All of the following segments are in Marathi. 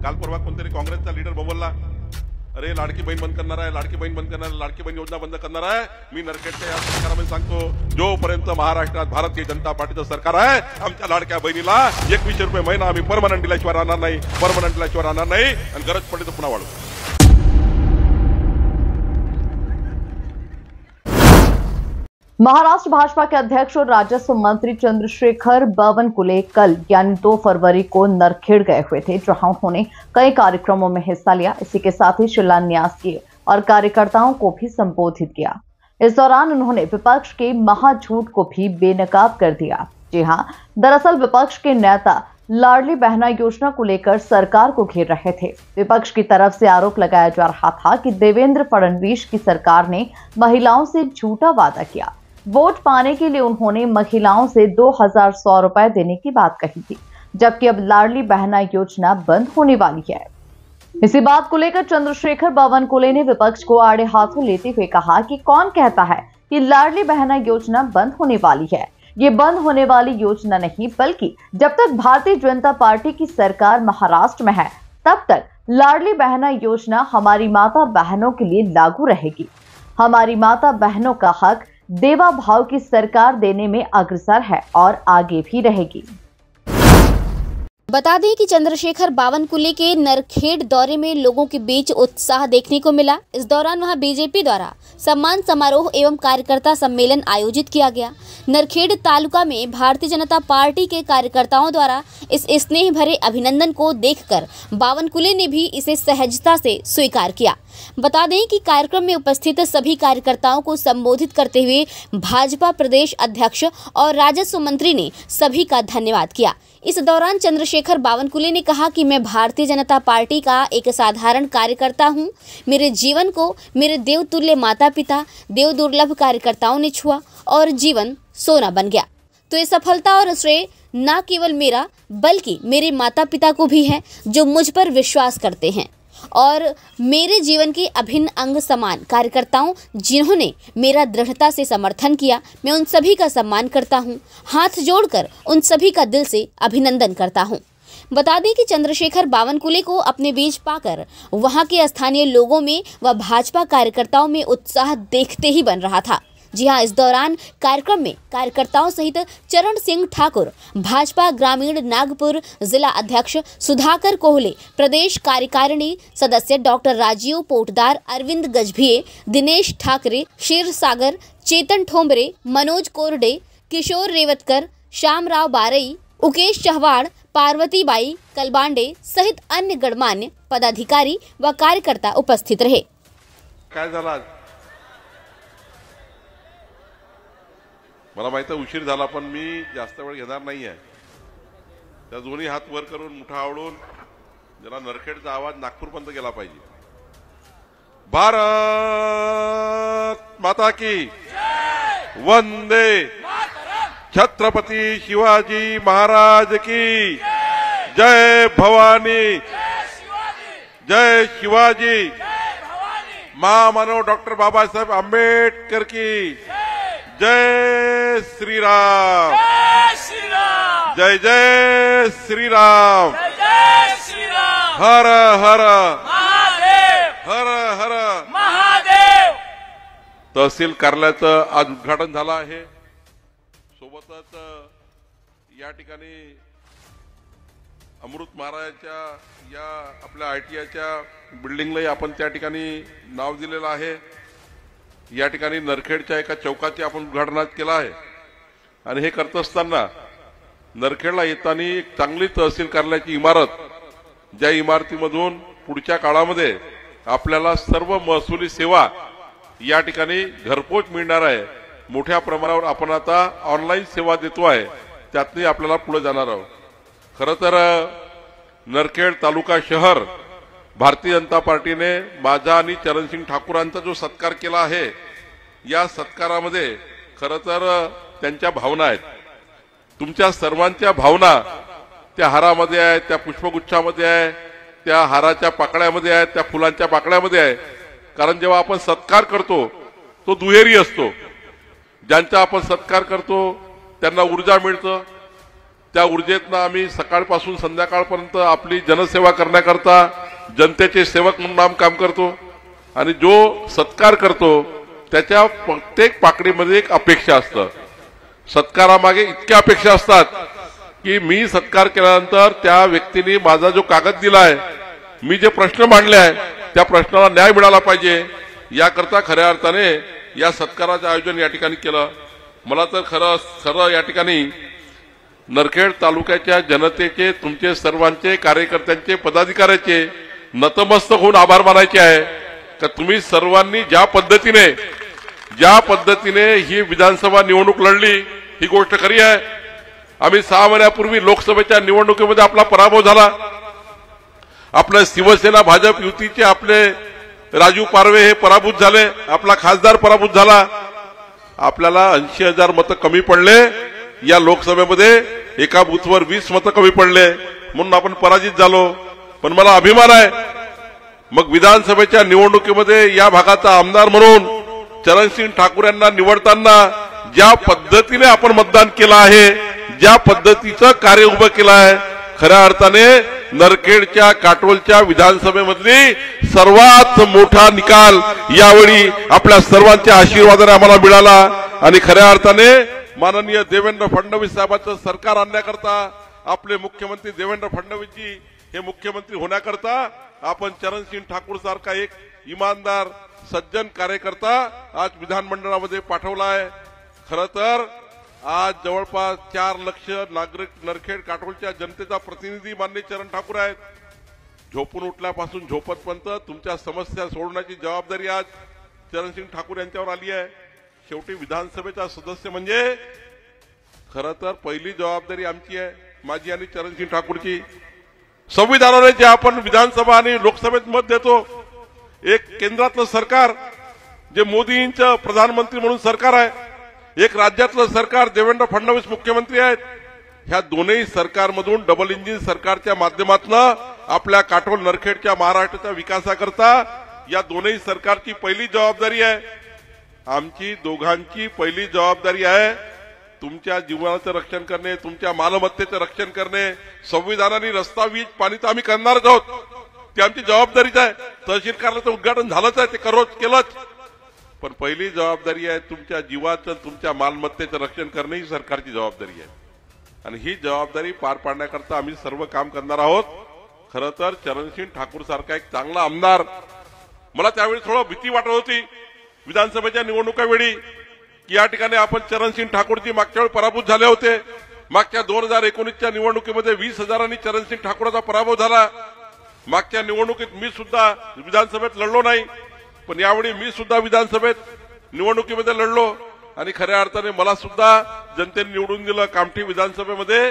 काल परवा कोणतरी काँग्रेसचा लीडर बोलला, अरे लाडकी बहीण बंद करणार आहे, लाडकी बहीण बंद करणार आहे, लाडकी बहीण योजना बंद करणार आहे। मी नरखेडच्या या सरकारमध्ये सांगतो, जोपर्यंत महाराष्ट्रात भारतीय जनता पार्टीचं सरकार आहे, आमच्या लाडक्या बहिणीला 2100 रुपये महिना आम्ही परमनंट दिल्याशिवाय राहणार नाही, परमनंट दिल्याशिवाय राहणार नाही आणि गरज पडली तर पुन्हा वाढवू। महाराष्ट्र भाजपा के अध्यक्ष और राजस्व मंत्री चंद्रशेखर बावनकुले कल यानी 2 फरवरी को नरखेड़ गए हुए थे, जहां उन्होंने कई कार्यक्रमों में हिस्सा लिया। इसी के साथ ही शिलान्यास किए और कार्यकर्ताओं को भी संबोधित किया। इस दौरान उन्होंने विपक्ष के महाझूठ को भी बेनकाब कर दिया। जी हां, दरअसल विपक्ष के नेता लाडली बहना योजना को लेकर सरकार को घेर रहे थे। विपक्ष की तरफ से आरोप लगाया जा रहा था कि देवेंद्र फडणवीस की सरकार ने महिलाओं से झूठा वादा किया। वोट पाने के लिए उन्होंने महिलाओं से 2100 रुपए देने की बात कही थी, जबकि अब लाडली बहना योजना बंद होने वाली है। इसी बात को लेकर चंद्रशेखर बावनकुले ने विपक्ष को आड़े हाथों लेते हुए कहा कि कौन कहता है कि लाडली बहना योजना बंद होने वाली है। ये बंद होने वाली योजना नहीं, बल्कि जब तक भारतीय जनता पार्टी की सरकार महाराष्ट्र में है, तब तक लाडली बहना योजना हमारी माता बहनों के लिए लागू रहेगी। हमारी माता बहनों का हक देवा भाव की सरकार देने में अग्रसर है और आगे भी रहेगी। बता दें कि चंद्रशेखर बावनकुले के नरखेड़ दौरे में लोगों के बीच उत्साह देखने को मिला। इस दौरान वहां बीजेपी द्वारा सम्मान समारोह एवं कार्यकर्ता सम्मेलन आयोजित किया गया। नरखेड़ तालुका में भारतीय जनता पार्टी के कार्यकर्ताओं द्वारा इस स्नेह भरे अभिनंदन को देखकर बावनकुले ने भी इसे सहजता से स्वीकार किया। बता दें कि कार्यक्रम में उपस्थित सभी कार्यकर्ताओं को संबोधित करते हुए भाजपा प्रदेश अध्यक्ष और राजस्व मंत्री ने सभी का धन्यवाद किया। इस दौरान चंद्रशेखर बावनकुले ने कहा कि मैं भारतीय जनता पार्टी का एक साधारण कार्यकर्ता हूं। मेरे जीवन को मेरे देवतुल्य माता पिता देव दुर्लभ कार्यकर्ताओं ने छुआ और जीवन सोना बन गया। तो ये सफलता और श्रेय न केवल मेरा बल्कि मेरे माता पिता को भी है, जो मुझ पर विश्वास करते हैं और मेरे जीवन के अभिन्न अंग समान कार्यकर्ताओं जिन्होंने मेरा दृढ़ता से समर्थन किया, मैं उन सभी का सम्मान करता हूं। हाथ जोड़कर उन सभी का दिल से अभिनंदन करता हूं। बता दें कि चंद्रशेखर बावनकुले को अपने बीच पाकर वहां के स्थानीय लोगों में व भाजपा कार्यकर्ताओं में उत्साह देखते ही बन रहा था। जी हां, इस दौरान कार्यक्रम में कार्यकर्ताओं सहित चरण सिंह ठाकुर, भाजपा ग्रामीण नागपुर जिला अध्यक्ष सुधाकर कोहले, प्रदेश कार्यकारिणी सदस्य डॉक्टर राजीव पोटदार, अरविंद गजभिये, दिनेश ठाकरे, क्षीर सागर, चेतन ठोंबरे, मनोज कोरडे, किशोर रेवतकर, श्यामराव बारई, उकेश चहवाड़, पार्वती बाई कलबांडे सहित अन्य गणमान्य पदाधिकारी व कार्यकर्ता उपस्थित रहे। मला माहिती आहे उशीर झाला, पण मी जास्त वेळ घेणार नाहीये। त्या दोन्ही हात वर करून मुठा आवळून जरा नरखेडचा आवाज नागपूरपर्यंत गेला पाहिजे। भारत माता की जय, वंदे मातरम, छत्रपती शिवाजी महाराज की जय, जय भवानी, जय शिवाजी, जय शिवाजी, जय भवानी, महामानव डॉक्टर बाबासाहेब आंबेडकर की जय श्री राम, जय श्री राम, जय जय श्री राम, जय जय श्री राम, हर हर महादेव, हर हर महादेव। तहसील कार्यालयाचं आज उद्घाटन झालं आहे। सोबतच या ठिकाणी अमृत महाराजांच्या या आपल्या ITIच्या बिल्डिंगला आपण त्या ठिकाणी नाव दिलेलं आहे। या ठिकाणी नरखेडच्या एका चौकाचे आपण उद्घाटन केलं आहे आणि हे करत असताना नरखेडला येताना एक चांगली तहसील कार्यालयाची इमारत, ज्या इमारतीमधून पुढच्या काळामध्ये आपल्याला सर्व महसुली सेवा या ठिकाणी घरपोच मिळणार आहे। मोठ्या प्रमाणावर आपण आता ऑनलाईन सेवा देतो आहे, त्यातही आपल्याला पुढे जाणार आहोत। खरं तर नरखेड तालुका शहर भारतीय जनता पार्टीने माझा आणि चरणसिंग ठाकूरांचा जो सत्कार केला आहे, या सत्कारामध्ये खरं तर त्यांच्या भावना आहेत। तुमच्या सर्वांच्या भावना त्या हारामध्ये आहेत, त्या पुष्पगुच्छामध्ये आहे, त्या हाराच्या पाकळ्यामध्ये आहेत, त्या फुलांच्या पाकळ्यामध्ये आहे। कारण जेव्हा आपण सत्कार करतो तो दुहेरी असतो। ज्यांचा आपण सत्कार करतो त्यांना ऊर्जा मिळतं, त्या ऊर्जेतनं आम्ही सकाळपासून संध्याकाळपर्यंत आपली जनसेवा करण्याकरता जनतेचे सेवक म्हणून काम करतो आणि जो सत्कार करतो त्याच्या प्रत्येक पाकडीमध्ये एक अपेक्षा असतं. सत्कारामागे इतक्या अपेक्षा असतात की मी सत्कार केल्यानंतर त्या व्यक्तीने माझा जो कागद दिलाय, मी जे प्रश्न मांडले आहे त्या प्रश्नाला न्याय मिळाला पाहिजे, याकरता खऱ्या अर्थाने या सत्काराचं आयोजन या ठिकाणी केलं. मला तर खरं या ठिकाणी नरखेड तालुक्याच्या जनतेचे, तुमचे सर्वांचे, कार्यकर्त्यांचे, पदाधिकाऱ्याचे नतमस्तक होऊन आभार मानायचे आहे का तुम्ही सर्वांनी ज्या पद्धतीने ही विधानसभा निवडणूक लढली, ही गोष्ट खरी आहे. आम्ही 6 महिन्यापूर्वी लोकसभेच्या निवडणुकीमध्ये आपला पराभव झाला. आपल्या शिवसेना भाजप युतीचे आपले राजू पारवे हे पराभूत झाले, आपला खासदार पराभूत झाला. आपल्याला 80,000 मतं कमी पडले. या लोकसभेमध्ये एका बूथवर 20 मतं कमी पडले म्हणून आपण पराजित झालो. पण मला अभिमान आहे, मग विधानसभेच्या निवडणुकीमध्ये या भागाचा आमदार म्हणून चरणसिंग ठाकूर यांना निवडताना ज्या पद्धतीने आपण मतदान केलं आहे, ज्या पद्धतीचं कार्य उभं केलं आहे, खऱ्या अर्थाने नरखेडच्या काटोलच्या विधानसभेमधली सर्वात मोठा निकाल यावेळी आपल्या सर्वांच्या आशीर्वादाने आम्हाला मिळाला. आणि खऱ्या अर्थाने माननीय देवेंद्र फडणवीस साहेबांचं सरकार आणण्याकरता, आपले मुख्यमंत्री देवेंद्र फडणवीसजी हे मुख्यमंत्री होण्याकरता आपण चरणसिंग ठाकूर सारखा एक इमानदार सज्जन कार्यकर्ता आज विधानमंडळामध्ये पाठवला आहे. खरं तर आज जवळपास 4 लाख नागरिक नरखेड काटोलच्या जनतेचा प्रतिनिधी माननीय चरण ठाकूर आहेत. झोपून उठल्यापासून झोपतपर्यंत तुमच्या समस्या सोडवण्याची जबाबदारी आज चरणसिंग ठाकूर यांच्यावर आली आहे. शेवटी विधानसभेचा सदस्य म्हणजे खरं तर पहिली जबाबदारी आमची आहे, माझी आणि चरणसिंग ठाकूरची. संविधानाने जे आपण विधानसभा आणि लोकसभेत मत देतो, एक केंद्रातलं सरकार जे मोदींचं प्रधानमंत्री म्हणून सरकार आहे, एक राज्यातलं सरकार देवेंद्र फडणवीस मुख्यमंत्री आहेत. ह्या दोन्ही सरकारमधून डबल इंजिन सरकारच्या माध्यमातून आपल्या काटोल नरखेडच्या महाराष्ट्राच्या विकासाकरता या दोन्ही सरकारची पहिली जबाबदारी आहे. आमची दोघांची पहिली जबाबदारी आहे तुमच्या जीवनाचं रक्षण करणे, तुमच्या मालमत्तेचं रक्षण करणे. संविधानाने रस्ता, वीज, पाणी तर आम्ही करणारच आहोत, ती आमची जबाबदारीच आहे. तहसील कार्यालयाचं उद्घाटन झालंच आहे, ते केलंच. पण पहिली जबाबदारी आहे तुमच्या जीवाचं, तुमच्या मालमत्तेचं रक्षण करणे, ही सरकारची जबाबदारी आहे. आणि ही जबाबदारी पार पाडण्याकरता आम्ही सर्व काम करणार आहोत. खरं तर चरणसिंग ठाकूर सारखा एक चांगला आमदार, मला त्यावेळी थोडं भीती वाटत होती विधानसभेच्या निवडणुकावेळी की या ठिकाणी आपण चरणसिंग ठाकूरजी मागच्या वेळी पराभूत झाले होते. मागच्या 2019च्या निवडणुकीमध्ये 20,000 चरणसिंग ठाकूरचा पराभव झाला. मागच्या निवडणुकीत मी सुद्धा विधानसभेत लढलो नाही, पण यावेळी मी सुद्धा विधानसभेत निवडणुकीमध्ये लढलो आणि खऱ्या अर्थाने मला सुद्धा जनतेने निवडून दिलं. कामठी विधानसभेमध्ये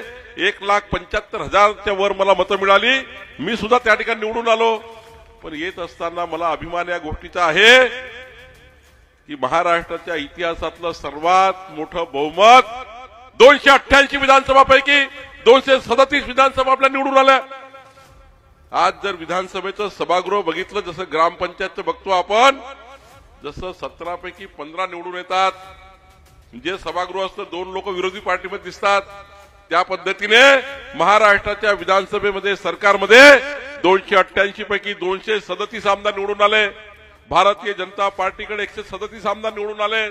1,75,000च्या वर मला मतं मिळाली. मी सुद्धा त्या ठिकाणी निवडून आलो. पण येत असताना मला अभिमान या गोष्टीचा आहे की महाराष्ट्राच्या इतिहासातलं सर्वात मोठं बहुमत 288 विधानसभापैकी 237 विधानसभा आपल्या निवडून आल्या. आज जर विधानसभेचं सभागृह बघितलं, जसं ग्रामपंचायतचं बघतो आपण, जसं 17 पैकी 15 निवडून येतात, जे सभागृह असतं 2 लोक विरोधी पार्टीमध्ये दिसतात, त्या पद्धतीने महाराष्ट्राच्या विधानसभेमध्ये, सरकारमध्ये 288 पैकी 237 आमदार निवडून आले. भारतीय जनता पार्टीकडे 137 आमदार निवडून आले.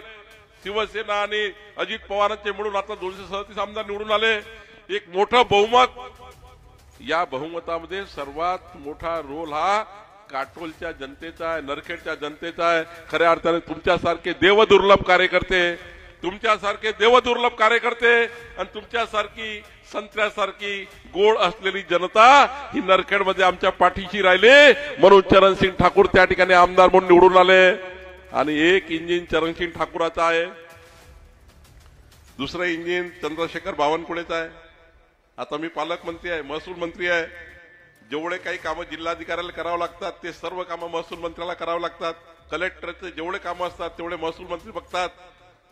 शिवसेना आणि अजित पवारांचे मिळून आता 237 आमदार निवडून आले. एक मोठं बहुमत. या बहुमतामध्ये सर्वात मोठा रोल हा काटोलच्या जनतेचा आहे, नरखेडच्या जनतेचा आहे. खऱ्या अर्थाने तुमच्यासारखे देवदुर्लभ कार्यकर्ते आणि तुमच्यासारखी संत्र्यासारखी गोड असलेली जनता ही नरखेडमध्ये आमच्या पाठीशी राहिली. म्हणून चरणसिंग ठाकूर त्या ठिकाणी आमदार म्हणून निवडून आले. आणि एक इंजिन चरणसिंग ठाकूराचा आहे, दुसरं इंजिन चंद्रशेखर बावनकुळेचं आहे. आता मी पालकमंत्री आहे, महसूल मंत्री आहे. जेवढे काही कामं जिल्हाधिकाऱ्याला करावं लागतात ते सर्व कामं महसूल मंत्र्याला करावं लागतात. कलेक्टरचे जेवढे कामं असतात तेवढे महसूल मंत्री बघतात.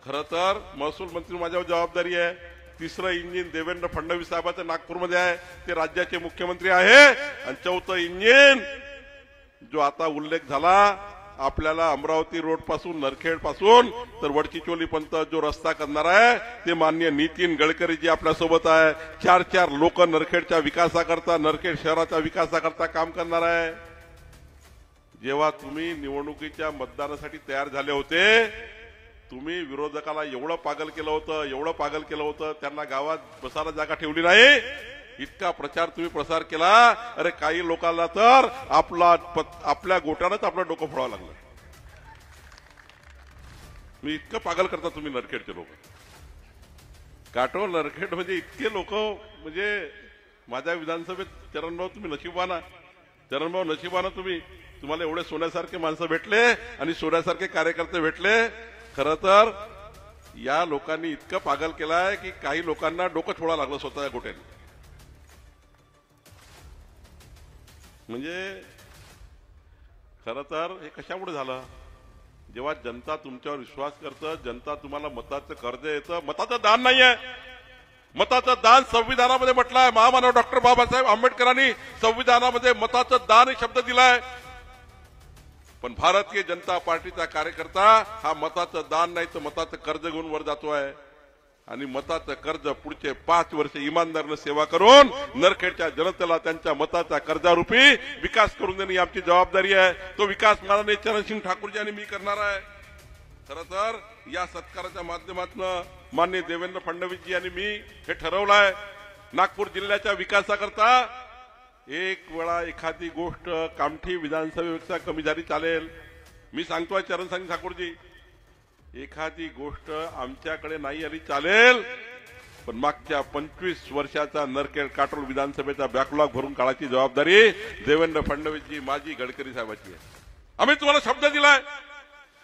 खरं तर महसूल मंत्री माझ्यावर जबाबदारी आहे. तिसरं इंजिन देवेंद्र फडणवीस साहेबांचं नागपूरमध्ये आहे, ते राज्याचे मुख्यमंत्री आहे. आणि चौथं इंजिन जो आता उल्लेख झाला आपल्याला अमरावती रोड पासून नरखेड पासून तर वडचिचोली पर्यंत जो रस्ता करणार आहे ते माननीय नितीन गडकरी जी आपल्या सोबत आहे. 4 लोक नरखेडच्या विकासाकरता, नरखेड शहराच्या विकासाकरता काम करणार आहे. जेव्हा तुम्ही निवडणुकीच्या मतदानासाठी तयार झाले होते, तुम्ही विरोधकाला एवढं पागल केलं होतं, त्यांना गावात बसायला जागा ठेवली नाही. इतका प्रचार तुम्ही प्रसार केला. अरे काही लोकांना तर आपल्या गोट्यानंच आपलं डोकं फोडावं लागलं. मी इतकं पागल करता तुम्ही नरखेडचे लोक. काटोल नरखेड म्हणजे इतके लोक, म्हणजे माझ्या विधानसभेत चरणभाऊ तुम्ही नशिबानं तुम्हाला एवढे सोन्यासारखे माणसं भेटले आणि सोन्यासारखे कार्यकर्ते भेटले. खरं तर या लोकांनी इतकं पागल केलाय की काही लोकांना डोकं फोडावं लागलं स्वतःच्या गोट्याने. म्हणजे खरं तर हे कशामुळे झालं? जेव्हा जनता तुमच्यावर विश्वास करतं, जनता तुम्हाला मताचं कर्ज येतं. मताचं दान नाहीये, मताचं दान संविधानामध्ये म्हटलंय. महामानव डॉक्टर बाबासाहेब आंबेडकरांनी संविधानामध्ये मताचं दान हे शब्द दिलाय. पण भारतीय जनता पार्टीचा कार्यकर्ता हा मताचं दान नाही तर मताचं कर्ज घेऊन वर जातोय. आणि मताचं कर्ज पुढचे 5 वर्ष इमानदारीने सेवा करून नरखेडच्या जनतेला त्यांच्या मताचा कर्जारूपी विकास करून देणे ही आमची जबाबदारी आहे. तो विकास माननीय चरणसिंग ठाकूरजी आणि मी करणार आहे. खरं तर या सत्काराच्या माध्यमातून माननीय देवेंद्र फडणवीसजी आणि मी हे ठरवलं आहे, नागपूर जिल्ह्याच्या विकासाकरता एक वेळा एखादी गोष्ट कामठी विधानसभेपेक्षा कमी झाली चालेल. मी सांगतोय चरणसिंग ठाकूरजी, एखादी गोष्ट आमच्याकडे नाही आली चालेल, पण मागच्या 25 वर्षाचा नरखेड काटोल विधानसभेचा बॅकलॉग भरून काढायची जबाबदारी देवेंद्र फडणवीसजी, माझी, गडकरी साहेबांची आहे. आम्ही तुम्हाला शब्द दिलाय,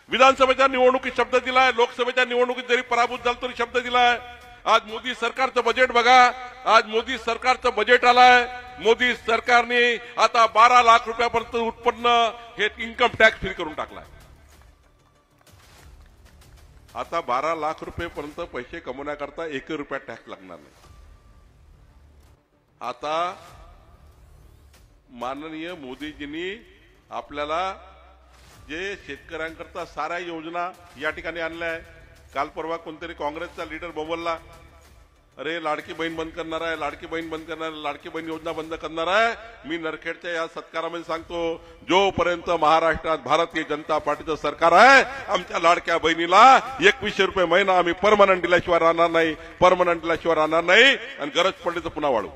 विधानसभेच्या निवडणुकीत शब्द दिलाय, लोकसभेच्या निवडणुकीत जरी पराभूत झालो तरी शब्द दिलाय. आज मोदी सरकारचं बजेट बघा, आज मोदी सरकारचं बजेट आलंय. मोदी सरकारने आता 12 लाख रुपयापर्यंत उत्पन्न हे इन्कम टॅक्स फ्री करून टाकलाय. आता 12 लाख रुपयेपर्यंत पैसे कमवण्याकरता 1 रुपया टॅक्स लागणार नाही. आता माननीय मोदीजींनी आपल्याला जे शेतकऱ्यांकरता साऱ्या योजना या ठिकाणी आणल्या आहे. काल परवा कोणतरी काँग्रेसचा लीडर बोलला, अरे लाडकी बहीण बंद करणार आहे, लाडकी बहीण बंद करणार आहे, लाडकी बहीण योजना बंद करणार आहे. मी नरखेडच्या या सत्कारामध्ये सांगतो, जोपर्यंत महाराष्ट्रात भारतीय जनता पार्टीचं सरकार आहे, आमच्या लाडक्या बहिणीला 2100 रुपये महिना आम्ही परमनंट दिल्याशिवाय राहणार नाही. आणि गरज पडली तर पुन्हा वाढवू.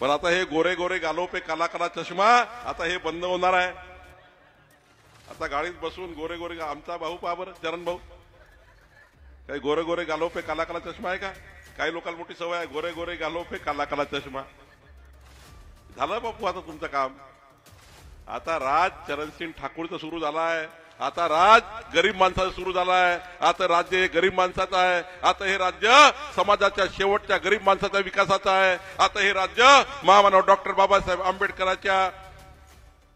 पण आता हे गोरे गोरे गालो पे काला काला चष्मा आता हे बंद होणार आहे. आता गाडीत बसून गोरे गोरे, आमचा भाऊ पहा बरं, चरण भाऊ, काही गोरे गोरे गालो पे काला काला चष्मा आहे का? काही लोकांना मोठी सवय आहे, गोरे गोरे गालो पे काला काला चष्मा. झालं बापू आता तुमचं काम. आता राज चरणसिंग ठाकूरचं सुरू झाला आहे. आता राज गरीब माणसाचं सुरू झालाय. आता राज्य हे गरीब माणसाचं आहे. आता हे राज्य समाजाच्या शेवटच्या गरीब माणसाच्या विकासाचं आहे. आता हे राज्य महामानव डॉक्टर बाबासाहेब आंबेडकरांच्या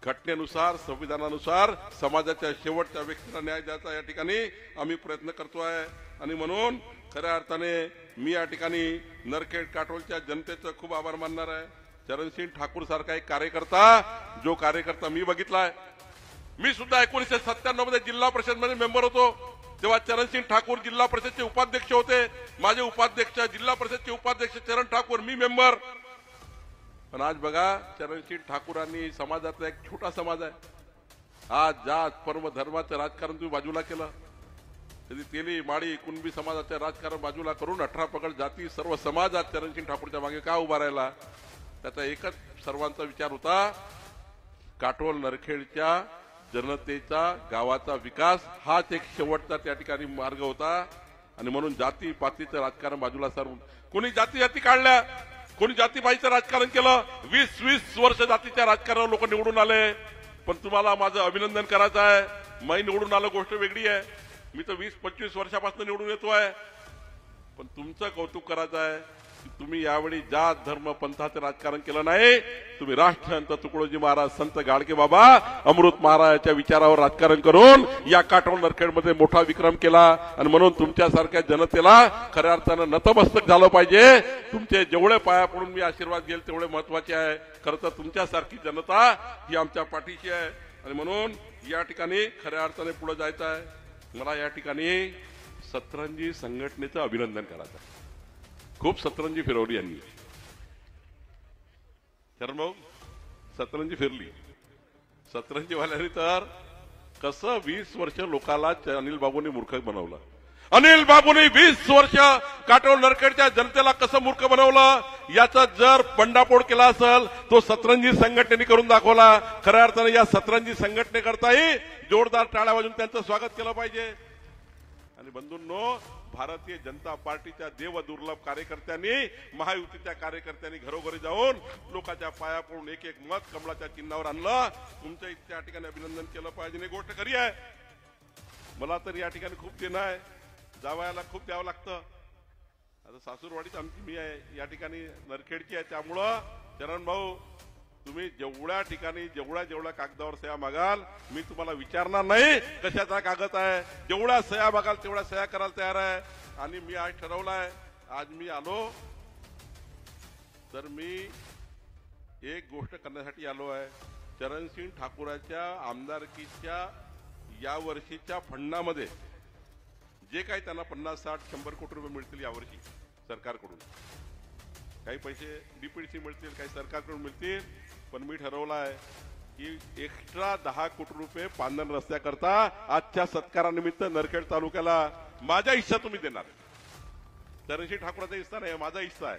घटनेनुसार, संविधानानुसार समाजाच्या शेवटच्या व्यक्तीला न्याय द्यायचा या ठिकाणी आम्ही प्रयत्न करतोय. आणि म्हणून खऱ्या अर्थाने मी या ठिकाणी नरखेड काटोलच्या जनतेचं खूप आभार मानणार आहे. चरणसिंग ठाकूर सारखा एक कार्यकर्ता, जो कार्यकर्ता मी बघितलाय. मी सुद्धा 1997 मध्ये जिल्हा परिषद मध्ये मेंबर होतो. तेव्हा चरणसिंग ठाकूर जिल्हा परिषदचे उपाध्यक्ष होते. माझे उपाध्यक्ष, जिल्हा परिषदचे उपाध्यक्ष चरण ठाकूर, मी मेंबर. पण आज बघा, चरणसिंग ठाकूरांनी समाजातला एक छोटा समाज आहे. आज जात परम धर्माचं राजकारण तुम्ही बाजूला केलं. कधी तेली माळी कुणबी समाजाचं राजकारण बाजूला करून 18 पगड जाती सर्व समाज आज चरणसिंग ठाकूरच्या मागे का उभा राहिला? त्याचा एकच सर्वांचा विचार होता, काटोल नरखेडच्या जनतेचा, गावाचा विकास हाच एक शेवटचा त्या ठिकाणी मार्ग होता. आणि म्हणून जाती पातीचं राजकारण बाजूला सारून कोणी जाती काढल्या, कोणी जातीबाईचं राजकारण केलं. 20 वर्ष जातीच्या राजकारणावर लोक निवडून आले. पण तुम्हाला माझं अभिनंदन करायचं आहे. मी निवडून आलो गोष्ट वेगळी आहे. मी तर 20-25 वर्षापासून निवडून येतोय. पण तुमचं कौतुक करायचं आहे. तुम्ही यावेळी जात धर्म पंथाचं राजकारण केलं नाही, तुम्ही राष्ट्रसंत तुकडोजी महाराज, संत गाडगे बाबा, अमृत महाराजांच्या विचारावर राजकारण करून या काटोल नरखेडमध्ये मोठा विक्रम केला. आणि म्हणून तुमच्यासारख्या जनतेला खऱ्या अर्थानं नतमस्तक झालं पाहिजे. तुमचे जेवढे पाया पडून मी आशीर्वाद घेईल तेवढे महत्वाचे आहे. खरं तर तुमच्यासारखी जनता ही आमच्या पाठीशी आहे आणि म्हणून या ठिकाणी खऱ्या अर्थाने पुढे जायचं आहे. मला या ठिकाणी सतरंजी संघटनेचं अभिनंदन करायचं आहे. खूप सतरंजी फिरवली यांनी. शरण भाऊ, सतरंजी फिरली. सतरंजीवाल्यांनी तर कसं 20 वर्ष लोकाला अनिल बाबूंनी मूर्ख बनवलं. अनिल बाबूंनी 20 वर्ष काटोल नरखेडच्या जनतेला कसं मूर्ख बनवलं याचा जर बंडापोड केला असेल तो सतरंजी संघटनेने करून दाखवला. खऱ्या अर्थाने या सतरंजी संघटनेकरताही जोरदार टाळ्या वाजून त्यांचं स्वागत केलं पाहिजे. आणि बंधूंनो, भारतीय जनता पार्टीच्या देवदुर्लभ कार्यकर्त्यांनी, महायुतीच्या कार्यकर्त्यांनी घरोघरी जाऊन लोकांच्या पाया पडून एक एक मत कमळाच्या चिन्हावर आणलं. तुमच्या त्या ठिकाणी अभिनंदन केलं पाहिजे. ही गोष्ट खरी आहे. मला तर या ठिकाणी खूप देणं आहे, जावयाला खूप द्यावं लागतं. आता सासूरवाडीच आमची मी आहे, या ठिकाणी नरखेडची आहे. त्यामुळं चरण भाऊ, तुम्ही जेवढ्या ठिकाणी जेवढ्या कागदावर सह्या मागाल मी तुम्हाला विचारणार नाही कशाचा कागद आहे. जेवढ्या सह्या मागाल तेवढ्या सह्या करायला तयार आहे. आणि मी आज ठरवलंय, आज मी आलो तर मी एक गोष्ट करण्यासाठी आलो आहे. चरणसिंग ठाकूराच्या आमदारकीच्या या वर्षीच्या फंडामध्ये जे काही त्यांना 50, 60, 100 कोटी रुपये मिळतील यावर्षी सरकारकडून, काही पैसे डीपीडीसी मिळतील, काही सरकारकडून मिळतील. पण मी ठरवलं आहे की एक्स्ट्रा 10 कोटी रुपये पांधन रस्त्याकरता आजच्या सत्कारानिमित्त नरखेड तालुक्याला माझा हिस्सा तुम्ही देणार. चरणसिंग ठाकूराचा हिस्सा नाही, माझा हिस्सा आहे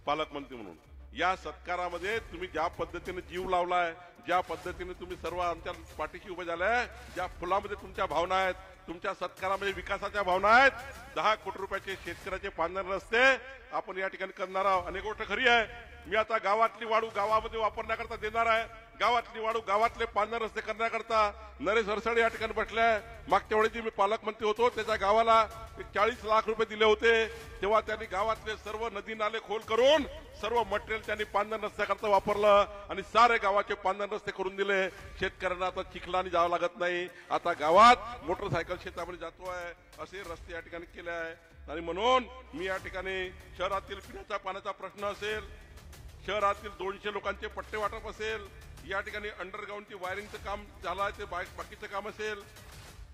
पालकमंत्री म्हणून. या सत्कारामध्ये तुम्ही ज्या पद्धतीने जीव लावलाय, ज्या पद्धतीने तुम्ही सर्व आमच्या पाठीशी उभे झालाय, ज्या फुलामध्ये तुमच्या भावना आहेत, तुमच्या सत्कारामध्ये विकासाच्या भावना आहेत, 10 कोटी रुपयाचे शेतकऱ्याचे पांधन रस्ते आपण या ठिकाणी करणार आहोत. आणि गोष्ट खरी आहे, मी आता गावातली वाळू गावामध्ये वापरण्याकरता देणार आहे. गावातली वाळू गावातले पांधन रस्ते करण्याकरता नरेश हरसडे या ठिकाणी बसलाय. मागच्या वेळी मी पालकमंत्री होतो त्याच्या गावाला 40 लाख रुपये दिले होते. तेव्हा त्यांनी गावातले सर्व नदी नाले खोल करून सर्व मटेरियल त्यांनी पांधन रस्त्याकरता वापरलं आणि सारे गावाचे पांधन रस्ते करून दिले. शेतकऱ्यांना आता चिखलाने जावं लागत नाही. आता गावात मोटरसायकल शेतामध्ये जातो आहे असे रस्ते या ठिकाणी केले आहे. आणि म्हणून मी या ठिकाणी शहरातील पिण्याच्या पाण्याचा प्रश्न असेल, शहरातील 200 लोकांचे पट्टे वाटप असेल, या ठिकाणी अंडरग्राऊंडची वायरिंगचं काम झालं ते बाकीचं काम असेल.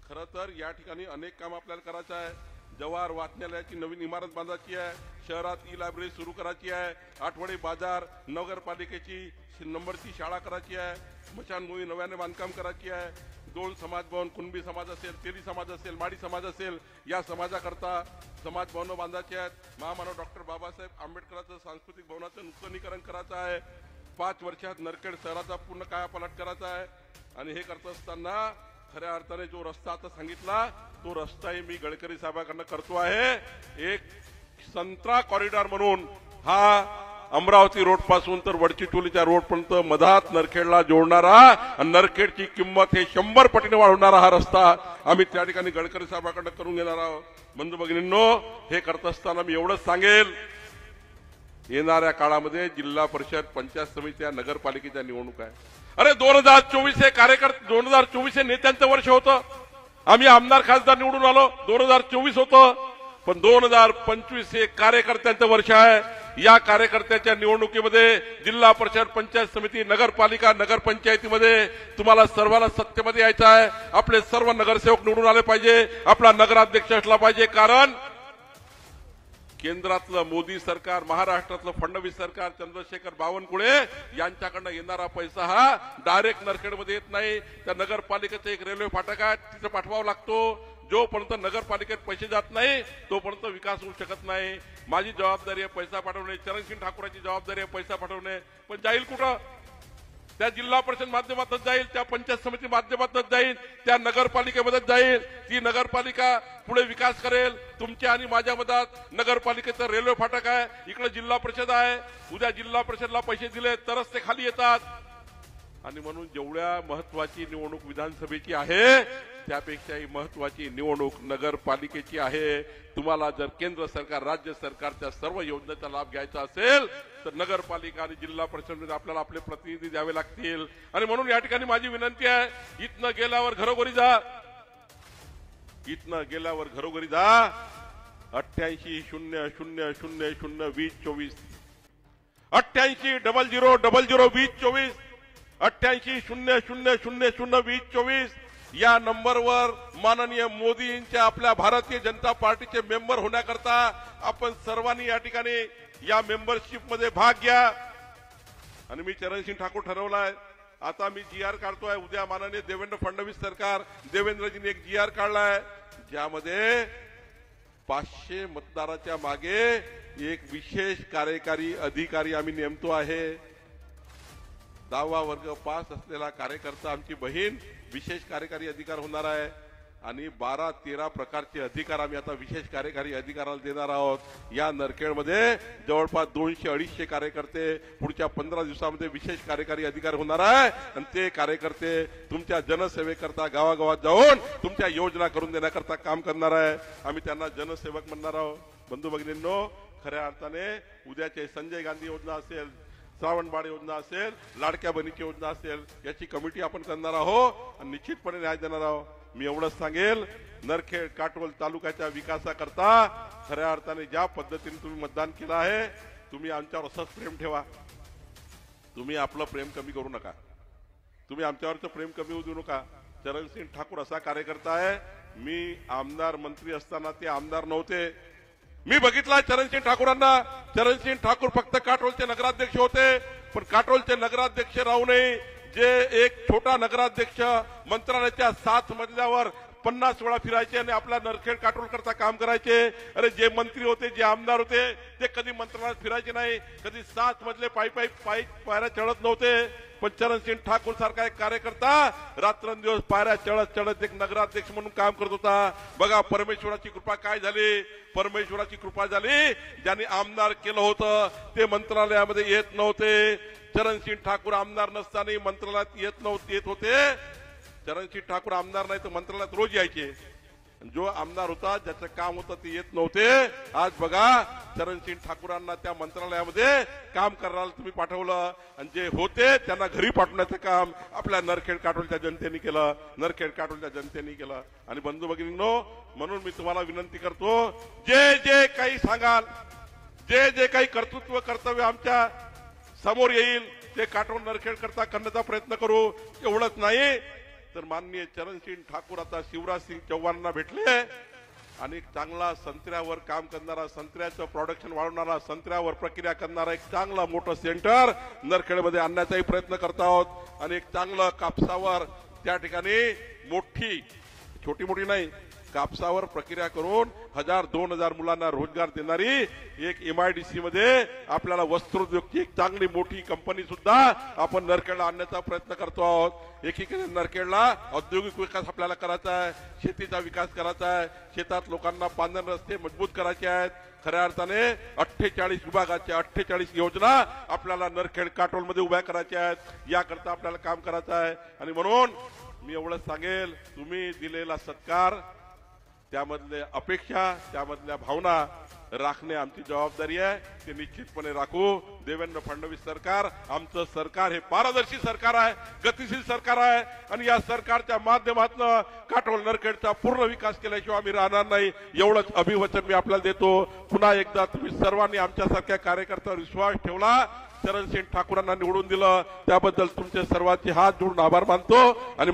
खरं तर या ठिकाणी अनेक काम आपल्याला करायचं आहे. जवाहर वाचनालयाची नवीन इमारत बांधायची आहे, शहरात ई लायब्ररी सुरू करायची आहे, आठवडे बाजार, नगरपालिकेची नंबरची शाळा करायची आहे, स्मशानभूमी नव्याने बांधकाम करायची आहे, 2 समाज भवन, कुणबी समाज असेल, तेली समाज असेल, माडी समाज असेल, या समाजाकरता समाज भवन बांधायचे आहेत. महामानव डॉक्टर बाबासाहेब आंबेडकरांचं सांस्कृतिक भवनाचं नूतनीकरण करायचं आहे. 5 वर्षात नरखेड शहराचा पूर्ण कायापालट करायचा आहे. आणि हे करत असताना खऱ्या अर्थाने जो रस्ता आता सांगितला तो रस्ताही मी गडकरी साहेबांकडून करतो आहे. एक संत्रा कॉरिडॉर म्हणून हा अमरावती रोड पासून तर वडचिटोलीच्या रोड पर्यंत मधात नरखेडला जोडणारा आणि नरखेडची किंमत हे 100 पटीने वाढवणारा हा रस्ता आम्ही त्या ठिकाणी गडकरी साहेबांकडे करून घेणार आहोत. बंधू भगिनींनो, हे करत असताना मी एवढंच सांगेल, येणाऱ्या काळामध्ये जिल्हा परिषद, पंचायत समित्या, नगरपालिकेच्या निवडणूक आहे. अरे 2024 हे कार्यकर्ते 2024 हे नेत्यांचं वर्ष होतं. आम्ही आमदार खासदार निवडून आलो 2024 होतं. पण 2025 हे कार्यकर्त्यांचं वर्ष आहे. या कार्यकर्त्याच्या निवडणुकीमध्ये जिल्हा परिषद, पंचायत समिती, नगरपालिका, नगरपंचायतीमध्ये तुम्हाला सर्वांना सत्तेमध्ये यायचं आहे. आपले सर्व नगरसेवक निवडून आले पाहिजे, आपला नगराध्यक्ष असला पाहिजे. कारण केंद्रातलं मोदी सरकार, महाराष्ट्रातलं फडणवीस सरकार, चंद्रशेखर बावनकुळे यांच्याकडनं येणारा पैसा हा डायरेक्ट नरखेडमध्ये येत नाही. त्या नगरपालिकेचं एक रेल्वे फाटक आहे, तिथं पाठवावा लागतो. जोपर्यंत नगरपालिकेत पैसे जात नाही तोपर्यंत विकास होऊ शकत नाही. माझी जबाबदारी आहे पैसा पाठवणे, चरणसिंग ठाकूराची जबाबदारी आहे पैसा पाठवणे. पण जाईल कुठं? त्या जिल्हा परिषद माध्यमातून जाईल, त्या पंचायत समिती माध्यमातून जाईल, त्या नगरपालिकेमध्ये जाईल. ती नगरपालिका पुढे विकास करेल. तुमच्या आणि माझ्या मधात नगरपालिकेचं रेल्वे फाटक आहे, इकडे जिल्हा परिषद आहे. उद्या जिल्हा परिषदला पैसे दिले तरच ते खाली येतात. आणि म्हणून जेवढ्या महत्वाची निवडणूक विधानसभेची आहे त्यापेक्षाही महत्वाची निवडणूक नगरपालिकेची आहे। तुम्हाला जर केंद्र सरकार राज्य सरकारच्या सर्व योजनेचा लाभ घ्यायचा असेल तर नगरपालिका आणि जिल्हा परिषदेमध्ये आपल्याला आपले प्रतिनिधी द्यावे लागतील। आणि म्हणून या ठिकाणी माझी विनंती आहे, इथनं गेल्यावर घरोघरी जा, इथनं गेल्यावर घरोघरी जा। 8800002024 8800002024 8800002024 या नंबरवर माननीय मोदींच्या आपल्या भारतीय जनता पार्टीचे मेंबर होण्याकरता आपण सर्वांनी या ठिकाणी या मेंबरशिप मध्ये भाग घ्या। आणि मी चरणसिंग ठाकूर ठरवलाय, आता मी GR काढतोय। उद्या माननीय देवेंद्र फडणवीस सरकार देवेंद्रजींनी एक GR काढलाय ज्यामध्ये 500 मतदाराच्या मागे एक विशेष कार्यकारी अधिकारी आम्ही नेमतो आहे। 10वा वर्ग पास असलेला कार्यकर्ता आमची बहीण विशेष कार्यकारी अधिकार होणार आहे आणि 12-13 प्रकारचे अधिकार आम्ही आता विशेष कार्यकारी अधिकाराला देणार आहोत। या नरखेडमध्ये जवळपास 200-250 कार्यकर्ते पुढच्या 15 दिवसामध्ये विशेष कार्यकारी अधिकार होणार आहे आणि ते कार्यकर्ते तुमच्या जनसेवेकरता गावागावात जाऊन तुमच्या योजना करून देण्याकरता काम करणार आहे। आम्ही त्यांना जनसेवक म्हणणार आहोत। बंधू भगिनींनो, खऱ्या अर्थाने उद्याचे संजय गांधी योजना असेल, श्रावणबाळ योजना असेल, लाडक्या बहिणीची योजना असेल, याची कमिटी आपण करणार आहोत आणि निश्चितपणे न्याय देणार आहोत। मी एवढंच सांगेल, नरखेड काटोल तालुक्याच्या विकासाकरता खऱ्या अर्थाने ज्या पद्धतीने तुम्ही मतदान केलं आहे, तुम्ही आमच्यावर असंच प्रेम ठेवा। तुम्ही आपलं प्रेम कमी करू नका, तुम्ही आमच्यावरचं प्रेम कमी होऊ देऊ नका। चरणसिंग ठाकूर असा कार्यकर्ता आहे, मी आमदार मंत्री असताना ते आमदार नव्हते। मी बघितला चरणसिंग ठाकूरांना। चरणसिंग ठाकूर फक्त काटोलचे नगराध्यक्ष होते, पण काटोलचे नगराध्यक्ष राहूनही जे एक छोटा नगराध्यक्ष मंत्रालयाच्या 7 मजल्यावर 50 वेळा फिरायचे आणि आपला नरखेड काटोल करता काम करायचे। अरे जे मंत्री होते, जे आमदार होते, ते कधी मंत्रालयात फिरायचे नाही, कधी 7 मजले पायऱ्या चढत नव्हते। पण चरणसिंग ठाकूर सारखा एक कार्यकर्ता रात्रंदिवस पायऱ्या चढत एक नगराध्यक्ष म्हणून काम करत होता। बघा परमेश्वराची कृपा काय झाली, परमेश्वराची कृपा झाली, ज्यांनी आमदार केलं होतं ते मंत्रालयामध्ये येत नव्हते। चरणसिंग ठाकूर आमदार नसताना मंत्रालयात येत होते। चरणसिंग ठाकूर आमदार नाही तर मंत्रालयात रोज यायचे। जो आमदार होता, ज्याचं काम होतं ते येत नव्हते। आज बघा चरणसिंग ठाकूरांना त्या मंत्रालयामध्ये काम करायला तुम्ही पाठवलं आणि जे होते त्यांना घरी पाठवण्याचं काम आपल्या नरखेड काटोलच्या जनतेने केलं, नरखेड काटोलच्या जनतेने केलं। आणि बंधू भगिनींनो, म्हणून मी तुम्हाला विनंती करतो, जे जे काही सांगाल, जे जे काही कर्तृत्व कर्तव्य आमच्या समोर येईल ते काटोल नरखेड करता करण्याचा प्रयत्न करू। एवढंच नाही तर माननीय चरणसिंग ठाकूर आता शिवराज सिंग चौहानांना भेटले आणि चांगला संत्र्यावर काम करणारा, संत्र्याचं प्रोडक्शन वाढवणारा, संत्र्यावर प्रक्रिया करणारा एक चांगला मोठं सेंटर नरखेडमध्ये आणण्याचाही प्रयत्न करत आहोत। आणि एक चांगलं कापसावर त्या ठिकाणी मोठी, छोटी मोठी नाही, कापसावर प्रक्रिया करून 1000-2000 मुलांना रोजगार देणारी एक MIDC मध्ये आपल्याला वस्त्रोद्योगची एक चांगली मोठी कंपनी सुद्धा आपण नरखेडला आणण्याचा प्रयत्न करतो आहोत। एकीकडे नरखेडला औद्योगिक विकास आपल्याला करायचा आहे, शेतीचा विकास करायचा आहे, शेतात लोकांना पांढरे रस्ते मजबूत करायचे आहेत। खऱ्या अर्थाने 48 विभागाच्या 48 योजना आपल्याला नरखेड काटोलमध्ये उभ्या करायच्या आहेत, याकरता आपल्याला काम करायचं आहे। आणि म्हणून मी एवढंच सांगेल, तुम्ही दिलेला सत्कार, त्यामधले अपेक्षा, त्यामधल्या भावना राखणे आमची जबाबदारी आहे, ते निश्चितपणे राखू। देवेंद्र फडणवीस सरकार, आमचं सरकार हे पारदर्शी सरकार आहे, गतिशील सरकार आहे आणि या सरकारच्या माध्यमातून काटोल नरखेडचा पूर्ण विकास केल्याशिवाय आम्ही राहणार नाही, एवढंच अभिवचन मी आपल्याला देतो। पुन्हा एकदा तुम्ही सर्वांनी आमच्यासारख्या कार्यकर्त्यावर विश्वास ठेवला, चरणसिंग ठाकूरांना निवडून दिलं, त्याबद्दल तुमचे सर्वांचे हात जोडून आभार मानतो। आणि